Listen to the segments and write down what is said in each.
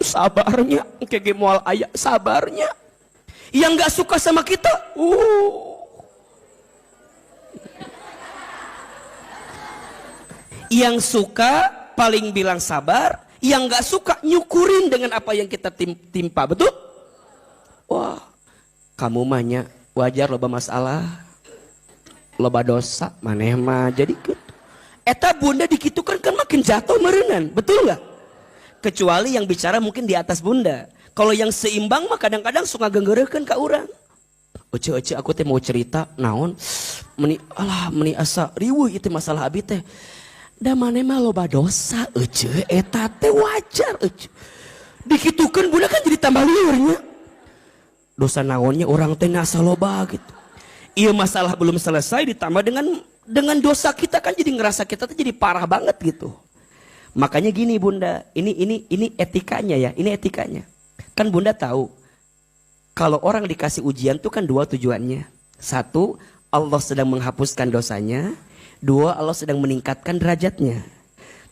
Sabarnya, kayak moal ayah, sabarnya. Yang gak suka sama kita, yang suka paling bilang sabar, yang gak suka nyukurin dengan apa yang kita timpa, betul? Wah, kamu mahnya wajar loba masalah, loba dosa, maneh mah jadi gitu. Eta bunda dikitukan kan makin jatuh merenan, betul nggak? Kecuali yang bicara mungkin di atas bunda. Kalau yang seimbang mah kadang-kadang suka genggerekeun ka urang. Ece aku teh mau cerita naon, meni asa riweuh itu masalah abi teh. Da maneh mah loba dosa, ece eta teh wajar, ece. Dikitukan bunda kan jadi tambah liurnya. Dosa naonnya orang teh asa loba gitu. Iya masalah belum selesai ditambah dengan dosa kita kan jadi ngerasa kita tuh jadi parah banget gitu. Makanya gini bunda, ini etikanya ya, ini etikanya. Kan bunda tahu kalau orang dikasih ujian tuh kan dua tujuannya. Satu, Allah sedang menghapuskan dosanya. Dua, Allah sedang meningkatkan derajatnya.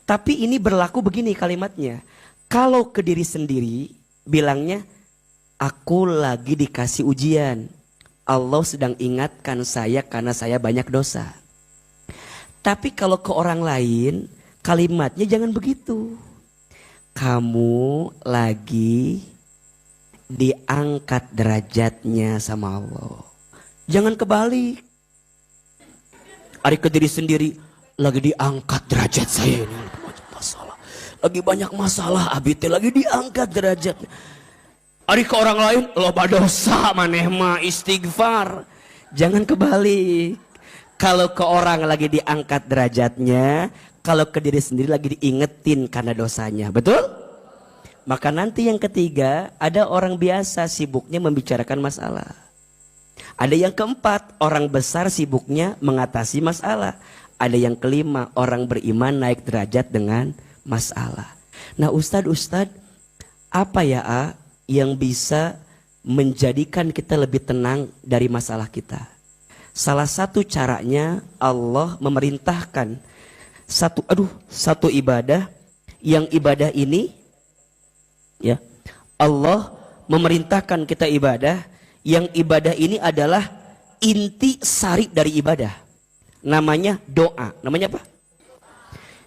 Tapi ini berlaku begini kalimatnya. Kalau ke diri sendiri bilangnya aku lagi dikasih ujian. Allah sedang ingatkan saya karena saya banyak dosa. Tapi kalau ke orang lain, kalimatnya jangan begitu. Kamu lagi diangkat derajatnya sama Allah. Jangan kebalik. Ari ke diri sendiri, lagi diangkat derajat saya ini. Masalah. Lagi banyak masalah, abi teh lagi diangkat derajatnya. Ari ke orang lain, loba dosa maneh mah istighfar. Jangan kebalik. Kalau ke orang lagi diangkat derajatnya, kalau ke diri sendiri lagi diingetin karena dosanya. Betul? Maka nanti yang ketiga, ada orang biasa sibuknya membicarakan masalah. Ada yang keempat, orang besar sibuknya mengatasi masalah. Ada yang kelima, orang beriman naik derajat dengan masalah. Nah Ustadz, apa ya yang bisa menjadikan kita lebih tenang dari masalah kita? Salah satu caranya Allah memerintahkan satu ibadah, yang ibadah ini ya Allah memerintahkan kita ibadah, yang ibadah ini adalah inti sari dari ibadah. Namanya doa. Namanya apa?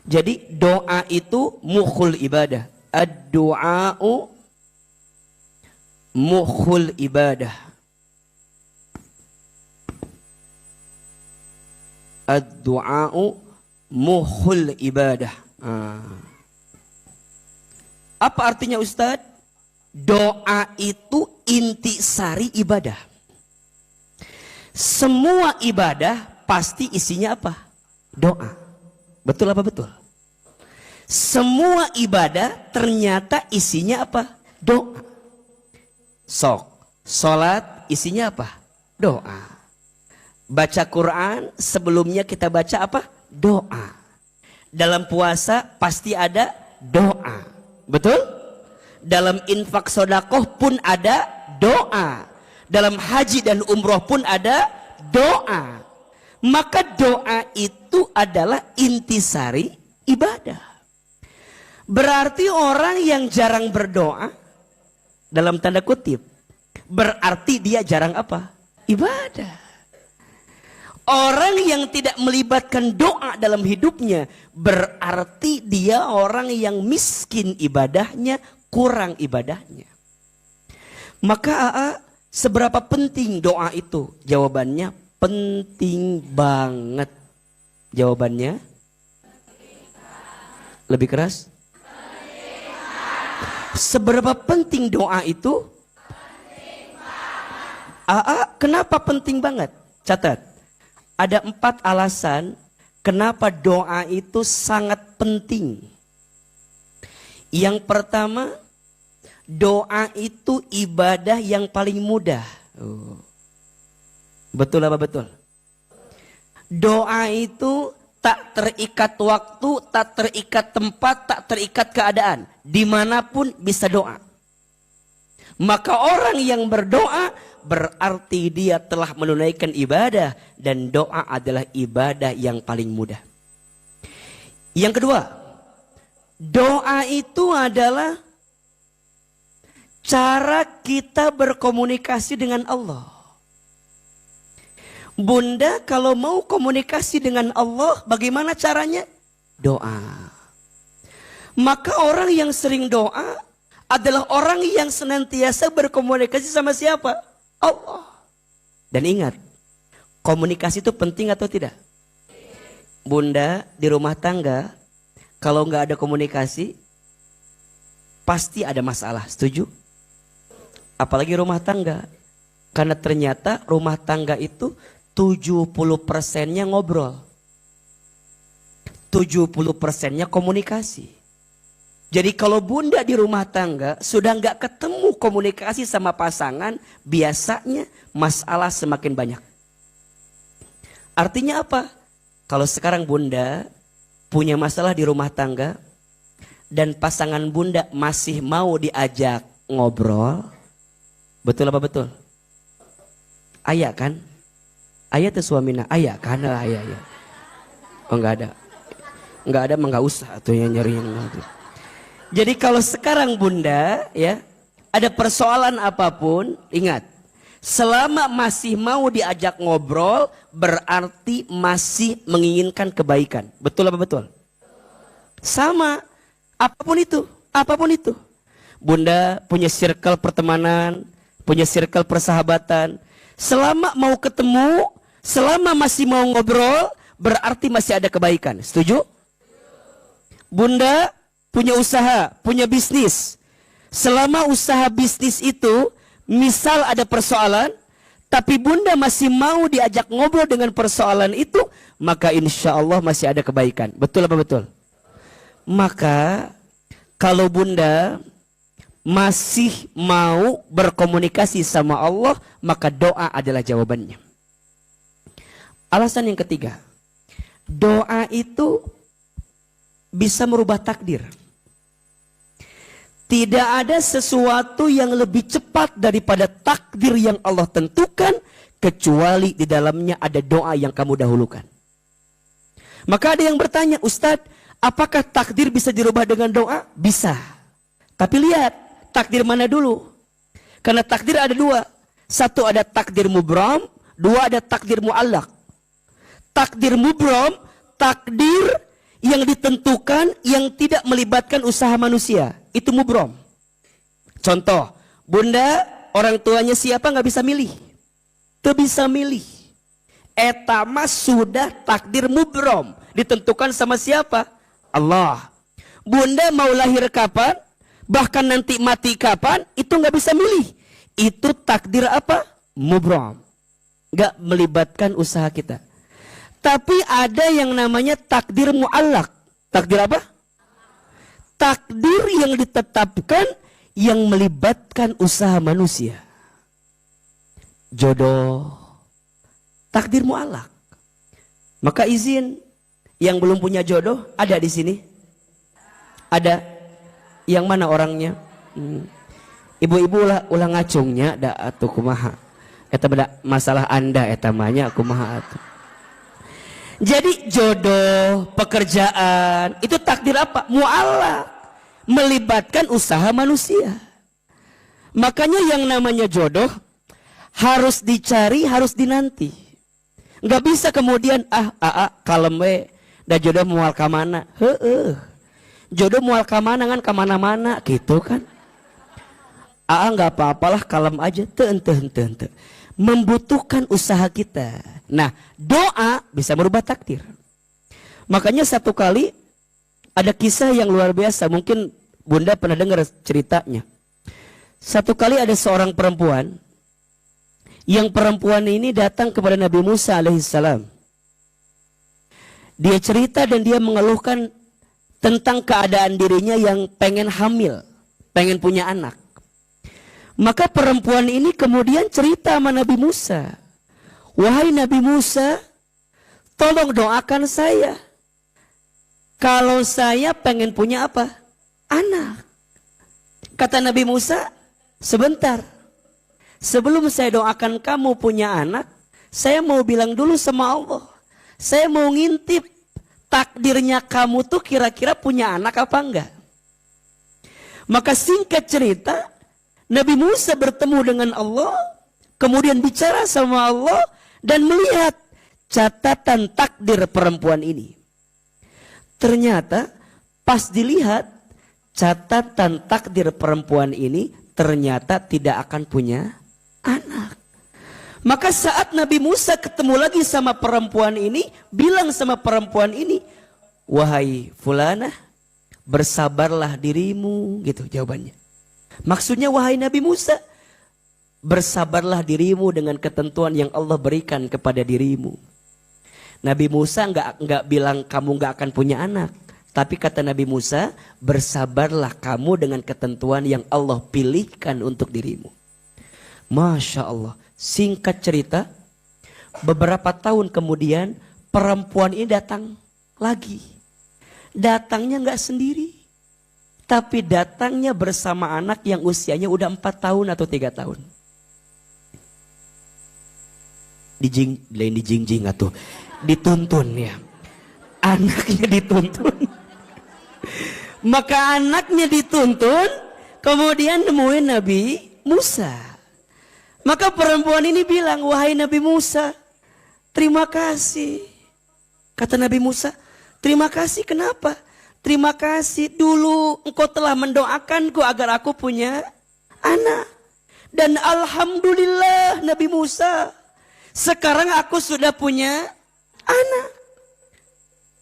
Jadi doa itu mukhul ibadah. Ad-du'a'u mukhul ibadah. Ad-du'a'u mukhul ibadah. Apa artinya Ustadz? Doa itu inti sari ibadah. Semua ibadah pasti isinya apa? Doa. Betul apa betul? Semua ibadah ternyata isinya apa? Doa. Sholat isinya apa? Doa. Baca Quran sebelumnya kita baca apa? Doa. Dalam puasa pasti ada doa. Betul? Dalam infak sodakoh pun ada doa. Dalam haji dan umroh pun ada doa. Maka doa itu adalah intisari ibadah. Berarti orang yang jarang berdoa, dalam tanda kutip, berarti dia jarang apa? Ibadah. Orang yang tidak melibatkan doa dalam hidupnya, berarti dia orang yang miskin ibadahnya, kurang ibadahnya. Maka seberapa penting doa itu? Jawabannya penting banget. Jawabannya lebih keras. Seberapa penting doa itu? Kenapa penting banget? Catat. Ada 4 alasan kenapa doa itu sangat penting. Yang pertama, doa itu ibadah yang paling mudah. Betul apa betul? Doa itu tak terikat waktu, tak terikat tempat, tak terikat keadaan. Dimanapun bisa doa. Maka orang yang berdoa berarti dia telah menunaikan ibadah. Dan doa adalah ibadah yang paling mudah. Yang kedua, doa itu adalah cara kita berkomunikasi dengan Allah. Bunda kalau mau komunikasi dengan Allah, bagaimana caranya? Doa. Maka orang yang sering doa adalah orang yang senantiasa berkomunikasi sama siapa? Allah. Dan ingat, komunikasi itu penting atau tidak? Bunda di rumah tangga, kalau nggak ada komunikasi, pasti ada masalah. Setuju? Apalagi rumah tangga. Karena ternyata rumah tangga itu 70%-nya ngobrol. 70%-nya komunikasi. Jadi kalau bunda di rumah tangga sudah nggak ketemu komunikasi sama pasangan, biasanya masalah semakin banyak. Artinya apa? Kalau sekarang bunda punya masalah di rumah tangga dan pasangan bunda masih mau diajak ngobrol, betul apa betul? Ayah kan? Ayah tuh suaminya, ayah kan? Ayah. Oh nggak ada. Nggak ada mah nggak usah tuh yang nyari yang itu. Jadi kalau sekarang bunda ya ada persoalan apapun, ingat, selama masih mau diajak ngobrol berarti masih menginginkan kebaikan. Betul apa betul? Sama, apapun itu. Bunda punya circle pertemanan, punya circle persahabatan. Selama mau ketemu, selama masih mau ngobrol, berarti masih ada kebaikan. Setuju? Bunda punya usaha, punya bisnis. Selama usaha bisnis itu, misal ada persoalan, tapi bunda masih mau diajak ngobrol dengan persoalan itu, maka insya Allah masih ada kebaikan. Betul apa betul? Maka kalau bunda masih mau berkomunikasi sama Allah, maka doa adalah jawabannya. Alasan yang ketiga, doa itu bisa merubah takdir. Tidak ada sesuatu yang lebih cepat daripada takdir yang Allah tentukan, kecuali di dalamnya ada doa yang kamu dahulukan. Maka ada yang bertanya, Ustadz, apakah takdir bisa dirubah dengan doa? Bisa. Tapi lihat, takdir mana dulu? Karena takdir ada dua. Satu ada takdir mubram, dua ada takdir mu'allaq. Takdir mubram, takdir yang ditentukan yang tidak melibatkan usaha manusia. Itu mubram. Contoh, bunda orang tuanya siapa nggak bisa milih. Tuh bisa milih. Etama sudah takdir mubram. Ditentukan sama siapa? Allah. Bunda mau lahir kapan? Bahkan nanti mati kapan? Itu nggak bisa milih. Itu takdir apa? Mubram. Nggak melibatkan usaha kita. Tapi ada yang namanya takdir mu'allaq. Takdir apa? Takdir yang ditetapkan yang melibatkan usaha manusia. Jodoh. Takdir mu'allaq. Maka izin yang belum punya jodoh ada di sini? Ada. Yang mana orangnya? Ibu-ibu ulah ngacungnya da atuh kumaha. Eta beda masalah Anda eta manya kumaha atuh. Jadi jodoh, pekerjaan, itu takdir apa? Mu'allaq. Melibatkan usaha manusia. Makanya yang namanya jodoh harus dicari, harus dinanti. Nggak bisa kemudian kalem we, da jodoh mual ka mana? Jodoh mual ka mana kan ka mana-mana gitu kan. Nggak apa-apalah kalem aja, teu. Membutuhkan usaha kita. Nah, doa bisa merubah takdir. Makanya satu kali ada kisah yang luar biasa. Mungkin bunda pernah dengar ceritanya. Satu kali ada seorang perempuan. Yang perempuan ini datang kepada Nabi Musa alaihissalam. Dia cerita dan dia mengeluhkan tentang keadaan dirinya yang pengen hamil. Pengen punya anak. Maka perempuan ini kemudian cerita sama Nabi Musa. Wahai Nabi Musa, tolong doakan saya. Kalau saya pengen punya apa? Anak. Kata Nabi Musa, sebentar. Sebelum saya doakan kamu punya anak, saya mau bilang dulu sama Allah. Saya mau ngintip takdirnya kamu tuh kira-kira punya anak apa enggak. Maka singkat cerita, Nabi Musa bertemu dengan Allah, kemudian bicara sama Allah dan melihat catatan takdir perempuan ini. Ternyata pas dilihat catatan takdir perempuan ini ternyata tidak akan punya anak. Maka saat Nabi Musa ketemu lagi sama perempuan ini, bilang sama perempuan ini, wahai fulanah, bersabarlah dirimu, gitu jawabannya. Maksudnya wahai Nabi Musa, bersabarlah dirimu dengan ketentuan yang Allah berikan kepada dirimu. Nabi Musa nggak bilang kamu nggak akan punya anak, tapi kata Nabi Musa, bersabarlah kamu dengan ketentuan yang Allah pilihkan untuk dirimu. Masya Allah. Singkat cerita, beberapa tahun kemudian perempuan ini datang lagi. Datangnya nggak sendiri, tapi datangnya bersama anak yang usianya udah 4 tahun atau 3 tahun. Dijingjing atau dituntun ya. Anaknya dituntun. Maka anaknya dituntun, kemudian nemuin Nabi Musa. Maka perempuan ini bilang, wahai Nabi Musa, terima kasih. Kata Nabi Musa, terima kasih kenapa? Terima kasih dulu engkau telah mendoakanku agar aku punya anak. Dan alhamdulillah Nabi Musa, sekarang aku sudah punya anak.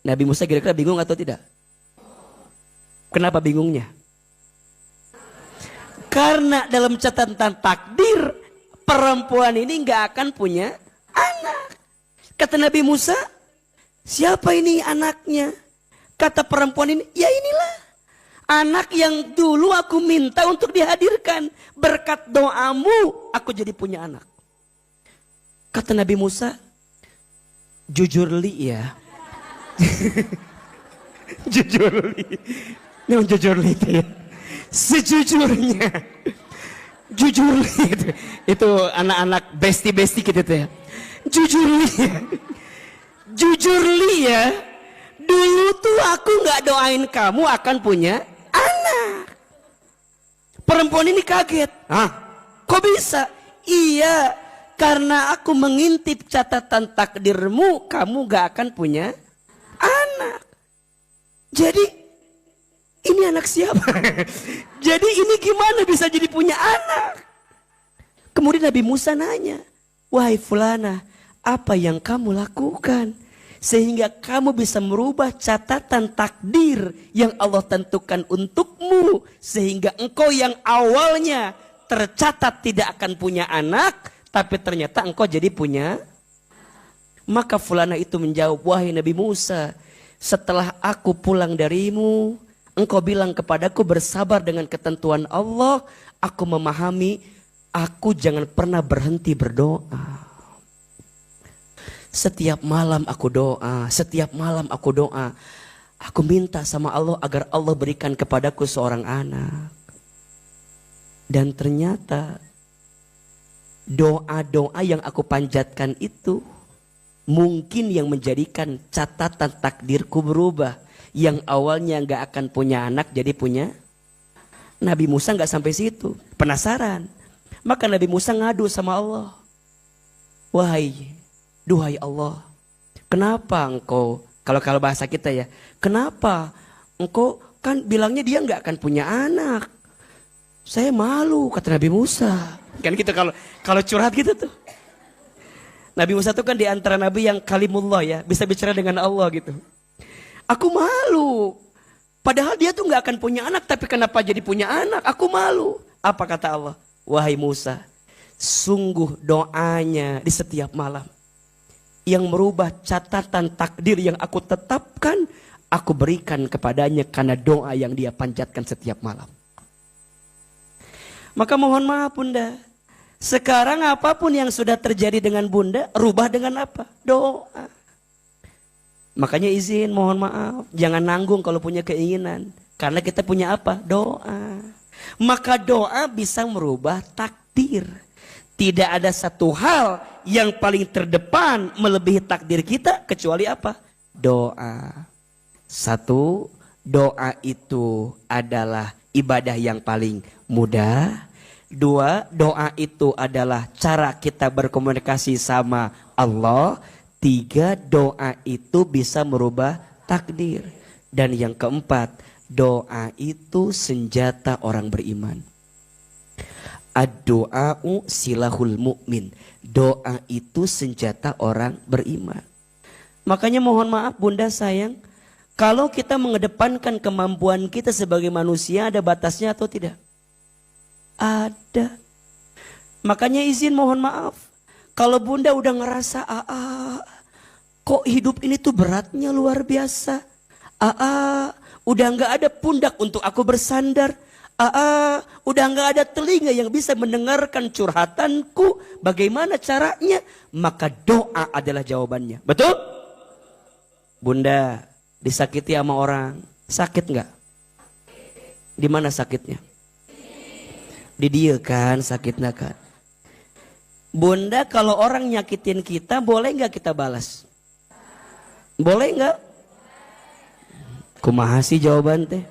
Nabi Musa kira-kira bingung atau tidak? Kenapa bingungnya? Karena dalam catatan takdir, perempuan ini nggak akan punya anak. Kata Nabi Musa, siapa ini anaknya? Kata perempuan ini, ya inilah anak yang dulu aku minta untuk dihadirkan. Berkat doamu, aku jadi punya anak. Kata Nabi Musa, jujur li ya. Jujur li. Memang jujur li itu ya. Sejujurnya. Jujur itu anak-anak besti-besti gitu ya. Jujur li ya, dulu tuh aku nggak doain kamu akan punya anak. Perempuan ini kaget. Kok bisa? Iya, karena aku mengintip catatan takdirmu, kamu gak akan punya anak. Jadi ini anak siapa? Jadi ini gimana bisa jadi punya anak? Kemudian Nabi Musa nanya, wahai fulana, apa yang kamu lakukan sehingga kamu bisa merubah catatan takdir yang Allah tentukan untukmu, sehingga engkau yang awalnya tercatat tidak akan punya anak, tapi ternyata engkau jadi punya. Maka fulana itu menjawab, wahai Nabi Musa, setelah aku pulang darimu, engkau bilang kepadaku bersabar dengan ketentuan Allah. Aku memahami, aku jangan pernah berhenti berdoa. Setiap malam aku doa, setiap malam aku doa. Aku minta sama Allah agar Allah berikan kepadaku seorang anak. Dan ternyata doa-doa yang aku panjatkan itu mungkin yang menjadikan catatan takdirku berubah. Yang awalnya gak akan punya anak jadi punya. Nabi Musa gak sampai situ, penasaran. Maka Nabi Musa ngadu sama Allah. Duhai Allah, kenapa engkau, kalau bahasa kita ya, kenapa engkau kan bilangnya dia gak akan punya anak. Saya malu, kata Nabi Musa. Kan gitu kalau curhat gitu tuh. Nabi Musa tuh kan di antara nabi yang kalimullah ya, bisa bicara dengan Allah gitu. Aku malu. Padahal dia tuh gak akan punya anak, tapi kenapa jadi punya anak? Aku malu. Apa kata Allah? Wahai Musa, sungguh doanya di setiap malam yang merubah catatan takdir yang aku tetapkan, aku berikan kepadanya karena doa yang dia panjatkan setiap malam. Maka mohon maaf Bunda, sekarang apapun yang sudah terjadi dengan Bunda, rubah dengan apa? Doa. Makanya izin, mohon maaf, jangan nanggung kalau punya keinginan. Karena kita punya apa? Doa. Maka doa bisa merubah takdir. Tidak ada satu hal yang paling terdepan melebihi takdir kita kecuali apa? Doa. Satu, doa itu adalah ibadah yang paling mudah. 2, doa itu adalah cara kita berkomunikasi sama Allah. 3, doa itu bisa merubah takdir. Dan yang keempat, doa itu senjata orang beriman. Ad-du'a'u silahul mu'min. Doa itu senjata orang beriman. Makanya mohon maaf bunda sayang, kalau kita mengedepankan kemampuan kita sebagai manusia, ada batasnya atau tidak? Ada. Makanya izin mohon maaf, kalau bunda udah ngerasa kok hidup ini tuh beratnya luar biasa. Udah gak ada pundak untuk aku bersandar. Udah gak ada telinga yang bisa mendengarkan curhatanku. Bagaimana caranya? Maka doa adalah jawabannya. Betul? Bunda disakiti sama orang, sakit gak? Di mana sakitnya? Di dia kan sakitnya kan. Bunda kalau orang nyakitin kita, boleh gak kita balas? Boleh gak? Kumaha sih jawaban teh?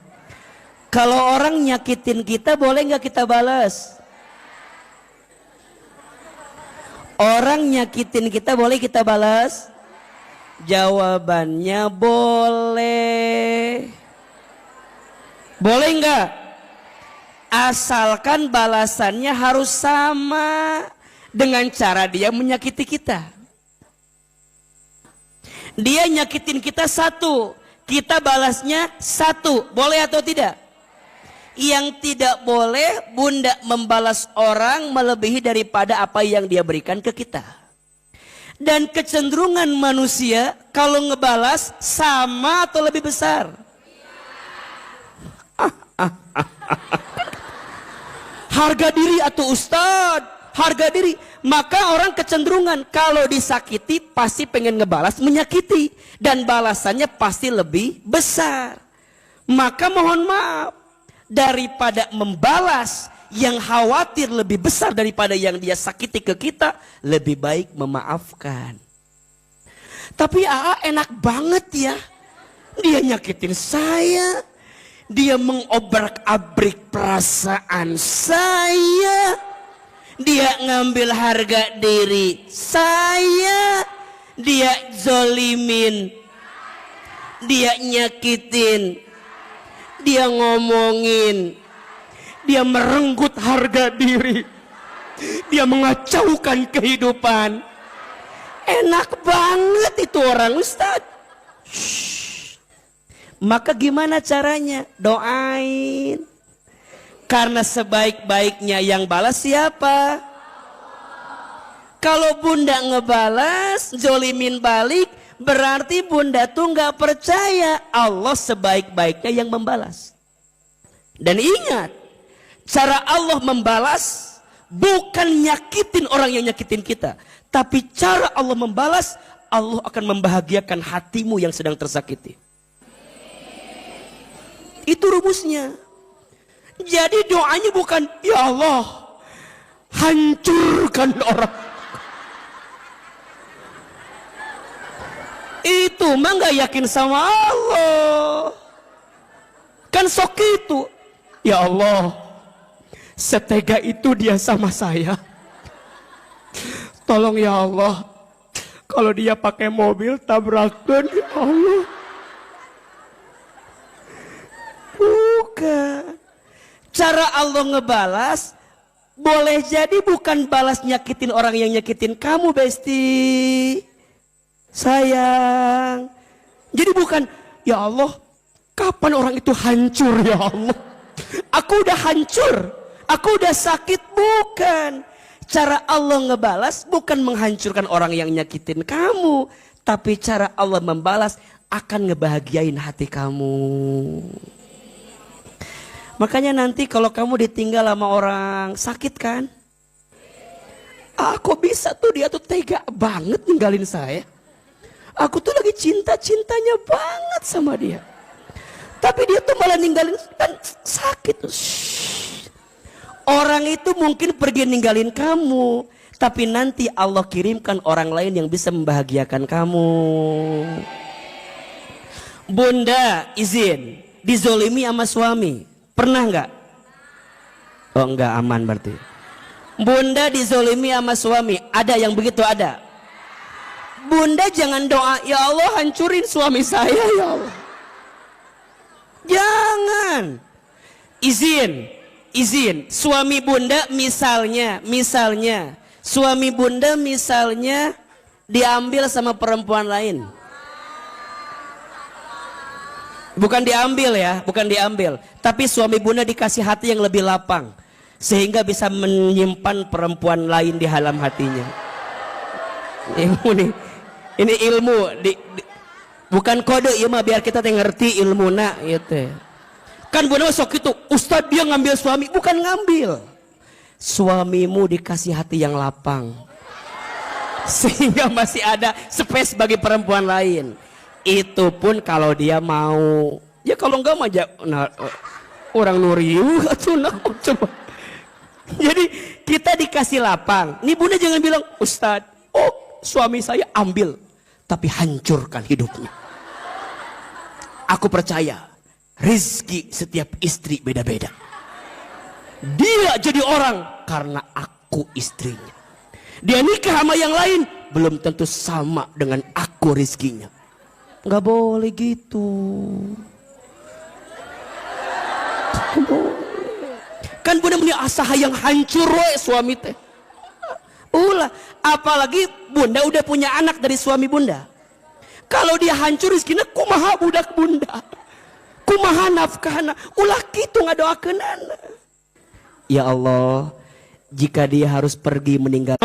Kalau orang nyakitin kita, boleh nggak kita balas? Orang nyakitin kita, boleh kita balas? Jawabannya boleh. Boleh nggak? Asalkan balasannya harus sama dengan cara dia menyakiti kita. Dia nyakitin kita 1, kita balasnya 1, boleh atau tidak? Yang tidak boleh bunda membalas orang melebihi daripada apa yang dia berikan ke kita. Dan kecenderungan manusia kalau ngebalas sama atau lebih besar? Harga diri atau Ustadz, harga diri. Maka orang kecenderungan kalau disakiti pasti pengen ngebalas menyakiti. Dan balasannya pasti lebih besar. Maka mohon maaf, daripada membalas yang khawatir lebih besar daripada yang dia sakiti ke kita, lebih baik memaafkan. Tapi enak banget ya, dia nyakitin saya, dia mengobrak-abrik perasaan saya, dia ngambil harga diri saya, dia zolimin, dia nyakitin, dia ngomongin, dia merenggut harga diri, dia mengacaukan kehidupan. Enak banget itu orang Ustadz. Maka gimana caranya? Doain. Karena sebaik-baiknya yang balas siapa? Kalau bunda ngebalas, zolimin balik, berarti bunda tuh nggak percaya Allah sebaik-baiknya yang membalas. Dan ingat, cara Allah membalas bukan nyakitin orang yang nyakitin kita, tapi cara Allah membalas, Allah akan membahagiakan hatimu yang sedang tersakiti. Itu rumusnya. Jadi doanya bukan ya Allah hancurkan orang. Itu mah gak yakin sama Allah. Kan sok itu. Ya Allah, setega itu dia sama saya. Tolong ya Allah, kalau dia pakai mobil tabrakan ya Allah. Bukan. Cara Allah ngebalas boleh jadi bukan balas nyakitin orang yang nyakitin kamu, Besti. Sayang. Jadi bukan, ya Allah, kapan orang itu hancur ya Allah? Aku udah hancur, aku udah sakit. Bukan. Cara Allah ngebalas bukan menghancurkan orang yang nyakitin kamu, tapi cara Allah membalas akan ngebahagiain hati kamu. Makanya nanti kalau kamu ditinggal sama orang, sakit kan? Kok bisa tuh dia tuh tega banget ninggalin saya? Aku tuh lagi cinta-cintanya banget sama dia. Tapi dia tuh malah ninggalin kan sakit. Orang itu mungkin pergi ninggalin kamu, tapi nanti Allah kirimkan orang lain yang bisa membahagiakan kamu. Bunda izin dizolimi sama suami. Pernah nggak? Oh enggak, aman berarti. Bunda dizolimi sama suami, ada yang begitu? Ada. Bunda jangan doa, ya Allah hancurin suami saya ya Allah. Jangan. Izin. Suami bunda misalnya suami bunda misalnya diambil sama perempuan lain. Bukan diambil, tapi suami bunda dikasih hati yang lebih lapang sehingga bisa menyimpan perempuan lain di dalam hatinya. Ini ilmu bukan kode ya mah, biar kita ngerti ilmu nak gitu. Kan bunda sok itu, Ustadz dia ngambil suami, bukan ngambil. Suamimu dikasih hati yang lapang sehingga masih ada space bagi perempuan lain. Itu pun kalau dia mau. Ya kalau enggak mah orang nuriu atau coba. Jadi kita dikasih lapang. Nih bunda jangan bilang, Ustadz, suami saya ambil, tapi hancurkan hidupnya. Aku percaya rezeki setiap istri beda-beda. Dia jadi orang karena aku istrinya. Dia nikah sama yang lain belum tentu sama dengan aku rezekinya. Nggak boleh gitu. Kan bunda punya asaha yang hancur suami teh. Ulah, apalagi bunda udah punya anak dari suami bunda. Kalau dia hancur rezekinya, kumaha budak bunda, kumaha nafkahna, ulah gitu ngadoakeunana. Ya Allah, jika dia harus pergi meninggal,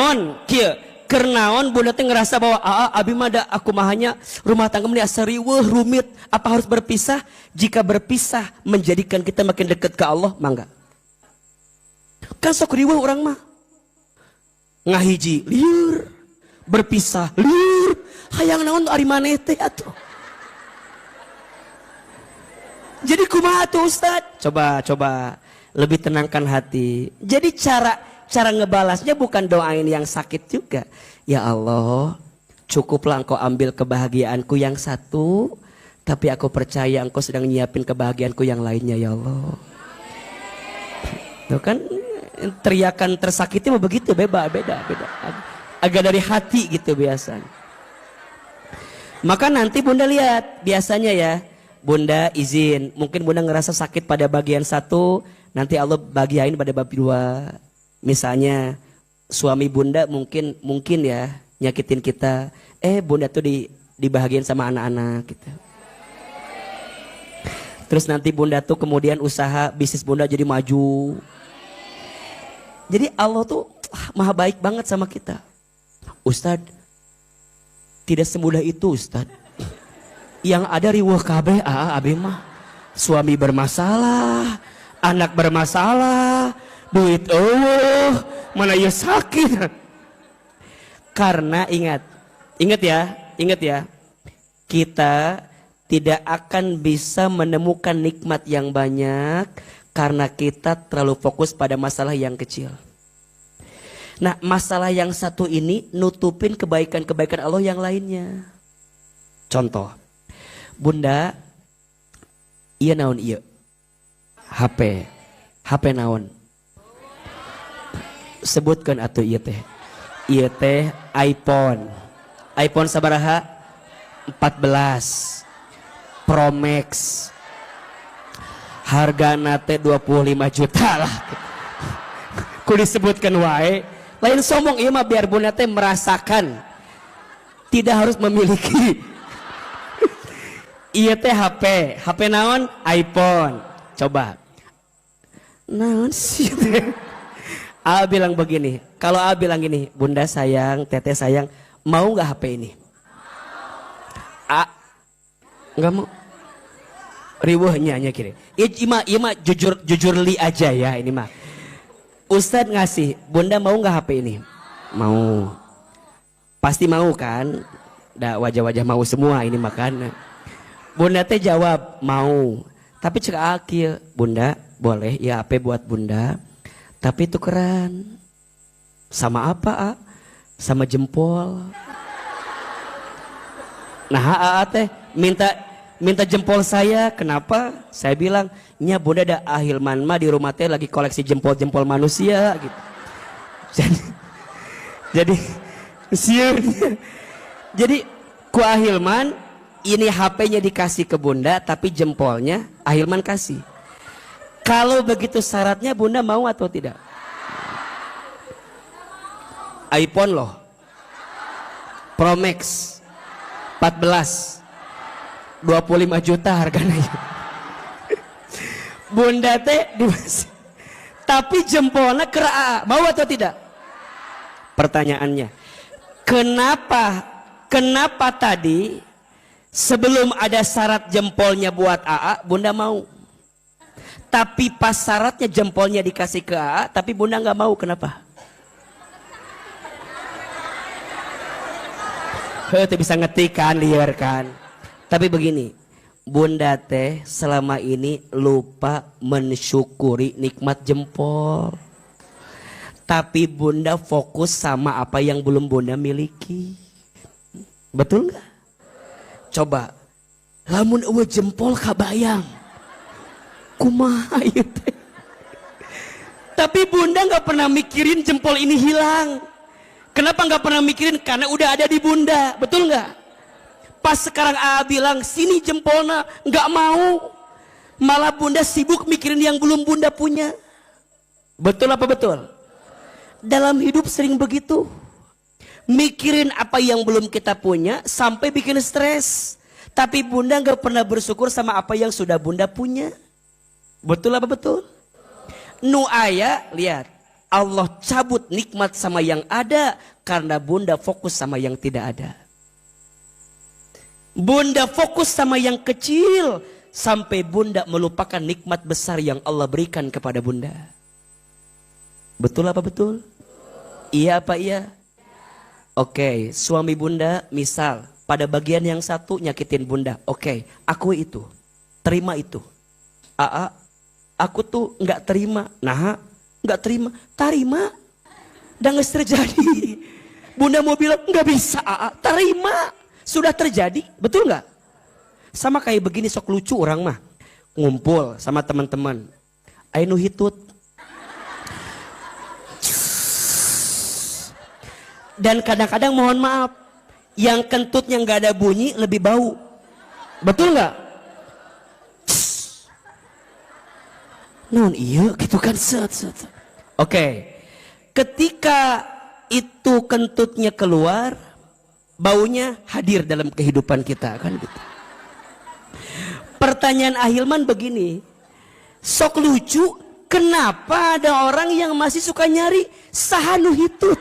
kernaon bunda teh ngerasa bahwa abi mah da aku mahanya rumah tangga meni asa riweuh rumit, apa harus berpisah? Jika berpisah menjadikan kita makin dekat ke Allah, mangga. Kan sok riweuh urang mah. Ngahiji liur, berpisah liur, hayang naon ari maneh teh atuh. Jadi kumaha tuh Ustaz? Coba lebih tenangkan hati. Jadi cara ngebalasnya bukan doain yang sakit juga. Ya Allah, cukuplah engkau ambil kebahagiaanku yang satu, tapi aku percaya engkau sedang nyiapin kebahagiaanku yang lainnya ya Allah. Tuh kan teriakan tersakiti mah begitu, beda. Agak dari hati gitu biasanya. Maka nanti bunda lihat, biasanya ya, bunda izin, mungkin bunda ngerasa sakit pada bagian satu, nanti Allah bagiain pada bab dua. Misalnya suami bunda mungkin ya nyakitin kita, bunda tuh dibahagiain sama anak-anak gitu. Terus nanti bunda tuh kemudian usaha bisnis bunda jadi maju. Jadi Allah tuh maha baik banget sama kita. Ustadz, tidak semudah itu Ustadz. Yang ada riweuh kabeh abi mah. Suami bermasalah, anak bermasalah, duit mana ya sakit. Karena ingat ya, kita tidak akan bisa menemukan nikmat yang banyak karena kita terlalu fokus pada masalah yang kecil. Nah, masalah yang satu ini nutupin kebaikan-kebaikan Allah yang lainnya. Contoh, bunda, iya naon iya, HP naon, sebutkan atuh iya teh iPhone sabaraha 14 Pro Max, harga nate 25 juta lah. Ku disebutkan wae, lain sombong ieu mah biar bunda teh merasakan tidak harus memiliki. Iya teh HP naon? iPhone. Coba. Naon sih teh? A bilang begini, kalau A bilang gini, bunda sayang, teteh sayang, mau nggak HP ini? A nggak mau. Riweuhnya nya kira. Iya mah jujur li aja ya ini mah. Ustadz ngasih, bunda mau nggak HP ini? Mau. Pasti mau kan? Dah wajah-wajah mau semua ini makan. Bunda teh jawab mau. Tapi cek akil, bunda boleh ya HP buat bunda. Tapi tukeran. Sama apa? Sama jempol. Nah teh minta jempol saya, kenapa? Saya bilang, nya bunda ada ahilman mah di rumah teh lagi koleksi jempol-jempol manusia gitu. Jadi siun. Jadi ku Ahilman ini HP-nya dikasih ke bunda, tapi jempolnya Ahilman kasih. Kalau begitu syaratnya bunda mau atau tidak? iPhone loh, Pro Max 14 25 juta harganya. Bunda teh dimasih, tapi jempolnya ke AA, mau atau tidak? Pertanyaannya, kenapa tadi sebelum ada syarat jempolnya buat AA bunda mau, tapi pas syaratnya jempolnya dikasih ke AA tapi bunda nggak mau, kenapa? Itu bisa ngetik kan, liar kan. Tapi begini, bunda teh selama ini lupa mensyukuri nikmat jempol. Tapi bunda fokus sama apa yang belum bunda miliki. Betul nggak? Coba, lamun eueuh jempol kabayang, kumaha ieu teh? Tapi bunda nggak pernah mikirin jempol ini hilang. Kenapa nggak pernah mikirin? Karena udah ada di bunda, betul nggak? Pas sekarang AA bilang sini jempolnya, nggak mau, malah bunda sibuk mikirin yang belum bunda punya. Betul apa betul? Dalam hidup sering begitu, mikirin apa yang belum kita punya sampai bikin stres. Tapi bunda nggak pernah bersyukur sama apa yang sudah bunda punya. Betul apa betul? Nu aya, lihat, Allah cabut nikmat sama yang ada karena bunda fokus sama yang tidak ada. Bunda fokus sama yang kecil sampai bunda melupakan nikmat besar yang Allah berikan kepada bunda. Betul apa betul? Iya apa iya? Oke, suami bunda misal pada bagian yang satu nyakitin bunda. Oke, aku itu terima itu. AA, aku tuh nggak terima. Nah, nggak terima, tarima. Dan nggak terjadi. Bunda mau bilang nggak bisa, AA, terima. Sudah terjadi, betul nggak? Sama kayak begini sok lucu orang mah ngumpul sama teman-teman. Ainu hitut. Dan kadang-kadang mohon maaf, yang kentutnya nggak ada bunyi lebih bau, betul nggak? Non iya gitu kan set. Oke, ketika itu kentutnya keluar, baunya hadir dalam kehidupan kita kan gitu. Pertanyaan Ahilman begini, sok lucu, kenapa ada orang yang masih suka nyari sahanu hitut?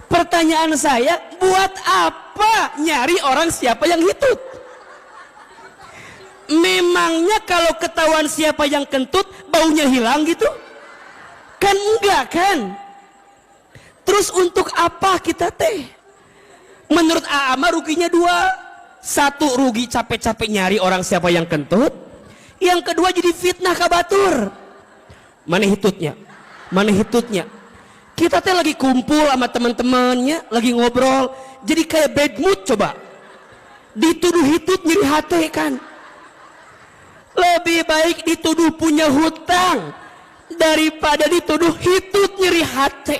Pertanyaan saya, buat apa nyari orang siapa yang hitut? Memangnya kalau ketahuan siapa yang kentut, baunya hilang gitu? Kan enggak kan? Terus untuk apa kita teh? Menurut Aama ruginya dua. Satu, rugi capek-capek nyari orang siapa yang kentut. Yang kedua jadi fitnah kabatur. Mana hitutnya? Kita teh lagi kumpul sama teman-temannya, lagi ngobrol, jadi kayak bad mood coba. Dituduh hitut nyeri hati kan. Lebih baik dituduh punya hutang daripada dituduh hitut nyeri hati.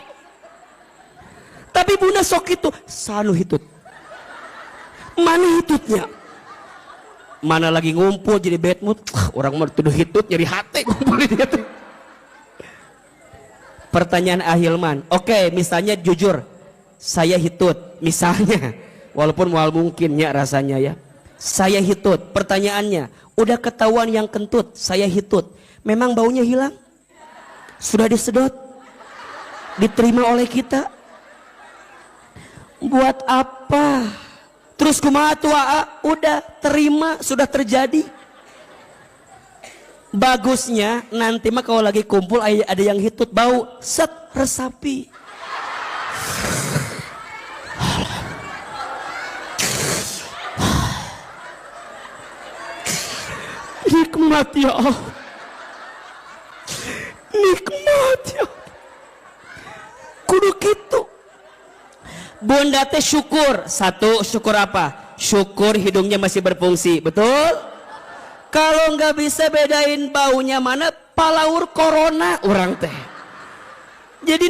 Tapi bunda sok itu, sanu hitut. Mana hitutnya? Mana lagi ngumpul jadi bad mood, orang mau dituduh hitut nyeri hati ngumpul dia tuh. Pertanyaan Ahilman, oke, misalnya jujur, saya hitut, misalnya, walaupun mual mungkinnya rasanya ya, saya hitut. Pertanyaannya, udah ketahuan yang kentut, saya hitut, memang baunya hilang? Sudah disedot? Diterima oleh kita? Buat apa? Terus kumaha tua? Udah terima, sudah terjadi. Bagusnya nanti mah kalau lagi kumpul ada yang hitut bau, set resapi. Nikmat ya Allah. Nikmat ya. Kudu gitu. Bunda teh syukur. Satu, syukur apa? Syukur hidungnya masih berfungsi, betul? Kalau nggak bisa bedain baunya mana, palaur corona orang teh. Jadi